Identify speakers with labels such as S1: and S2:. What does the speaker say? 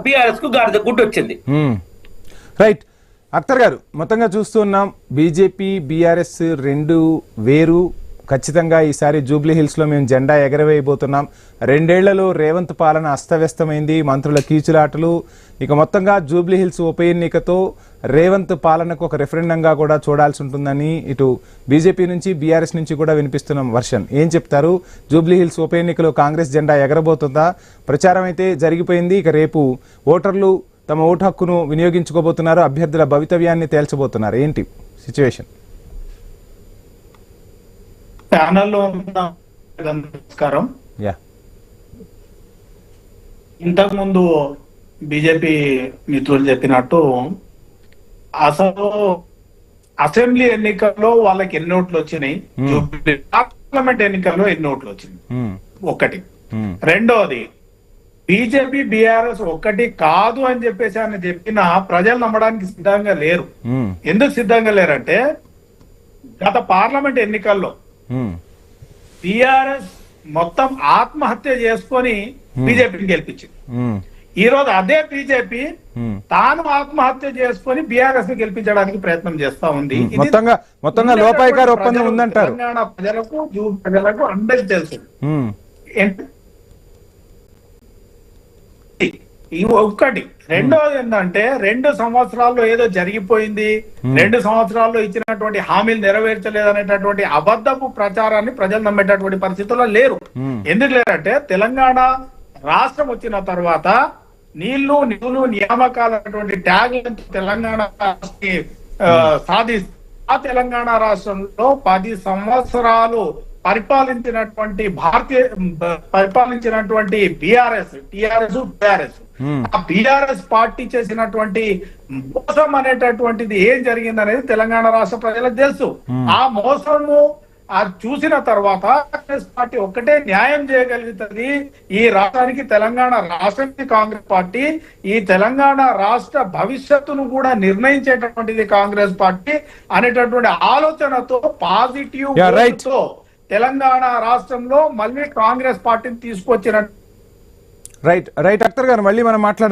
S1: BRS కు గాడిద గుడ్డు వచ్చింది.
S2: రైట్ అఖ్తర్ గారు, మొత్తంగా చూస్తున్నాం బీజేపీ బీఆర్ఎస్ రెండు వేరు. ఖచ్చితంగా ఈసారి జూబ్లీ హిల్స్లో మేము జెండా ఎగరవేయబోతున్నాం. 2 ఏళ్లలో రేవంత్ పాలన అస్తవ్యస్తమైంది, మంత్రుల కీచులాటలు. ఇక మొత్తంగా జూబ్లీ హిల్స్ ఉప ఎన్నికతో రేవంత్ పాలనకు ఒక రెఫరెండంగా కూడా చూడాల్సి ఉంటుందని ఇటు బీజేపీ నుంచి బీఆర్ఎస్ నుంచి కూడా వినిపిస్తున్న వర్షన్. ఏం చెప్తారు? జూబ్లీ హిల్స్ ఉప ఎన్నికలో కాంగ్రెస్ జెండా ఎగరబోతుందా? ప్రచారం అయితే జరిగిపోయింది. ఇక రేపు ఓటర్లు తమ ఓటు హక్కును వినియోగించుకోబోతున్నారు, అభ్యర్థుల భవితవ్యాన్ని తేల్చబోతున్నారు. ఏంటి సిచ్యువేషన్?
S3: ప్యానల్లో ఉన్న నమస్కారం. ఇంతకు ముందు బీజేపీ మిత్రులు చెప్పినట్టు అసలు అసెంబ్లీ ఎన్నికల్లో వాళ్ళకి ఎన్ని ఓట్లు వచ్చినాయి, పార్లమెంట్ ఎన్నికల్లో ఎన్ని ఓట్లు వచ్చినాయి ఒకటి. రెండోది, బీజేపీ బీఆర్ఎస్ ఒక్కటి కాదు అని చెప్పేసి ఆయన చెప్పిన ప్రజలు నమ్మడానికి సిద్ధంగా లేరు. ఎందుకు సిద్ధంగా లేరంటే గత పార్లమెంట్ ఎన్నికల్లో బీఆర్ఎస్ మొత్తం ఆత్మహత్య చేసుకొని బీజేపీని గెలిపించింది. ఈ రోజు అదే బీజేపీ తాను ఆత్మహత్య చేసుకొని బీఆర్ఎస్ ని గెలిపించడానికి ప్రయత్నం చేస్తా ఉంది.
S2: మొత్తంగా లోపాయికారి ఒప్పందం ఉందంటారు.
S3: తెలంగాణ ప్రజలకు ప్రజలకు అందరికి తెలుసు. ఒక్కటి. రెండోది ఏంటంటే 2 సంవత్సరాల్లో ఏదో జరిగిపోయింది, 2 సంవత్సరాల్లో ఇచ్చినటువంటి హామీలు నెరవేర్చలేదు అనేటటువంటి అబద్ధపు ప్రచారాన్ని ప్రజలు నమ్మేటటువంటి పరిస్థితుల్లో లేరు. ఎందుకు లేరంటే తెలంగాణ రాష్ట్రం వచ్చిన తర్వాత నీళ్లు నిధులు నియామకాలు అనేటువంటి ట్యాగ్ తెలంగాణ సాధిస్తూ ఆ తెలంగాణ రాష్ట్రంలో 10 సంవత్సరాలు పరిపాలించినటువంటి బీఆర్ఎస్ ఆ బీఆర్ఎస్ పార్టీ చేసినటువంటి మోసం అనేటటువంటిది ఏం జరిగింది అనేది తెలంగాణ రాష్ట్ర ప్రజలకు తెలుసు. ఆ మోసము అది చూసిన తర్వాత కాంగ్రెస్ పార్టీ ఒక్కటే న్యాయం చేయగలుగుతుంది ఈ రాష్ట్రానికి, తెలంగాణ రాష్ట్రానికి కాంగ్రెస్ పార్టీ, ఈ తెలంగాణ రాష్ట్ర భవిష్యత్తును కూడా నిర్ణయించేటటువంటిది కాంగ్రెస్ పార్టీ అనేటటువంటి ఆలోచనతో పాజిటివ్ తో తెలంగాణ రాష్ట్రంలో మళ్ళీ కాంగ్రెస్ పార్టీని తీసుకొచ్చిన
S2: రైట్ అఖ్తర్ గారు, మళ్ళీ మనం మాట్లాడుతున్నాం.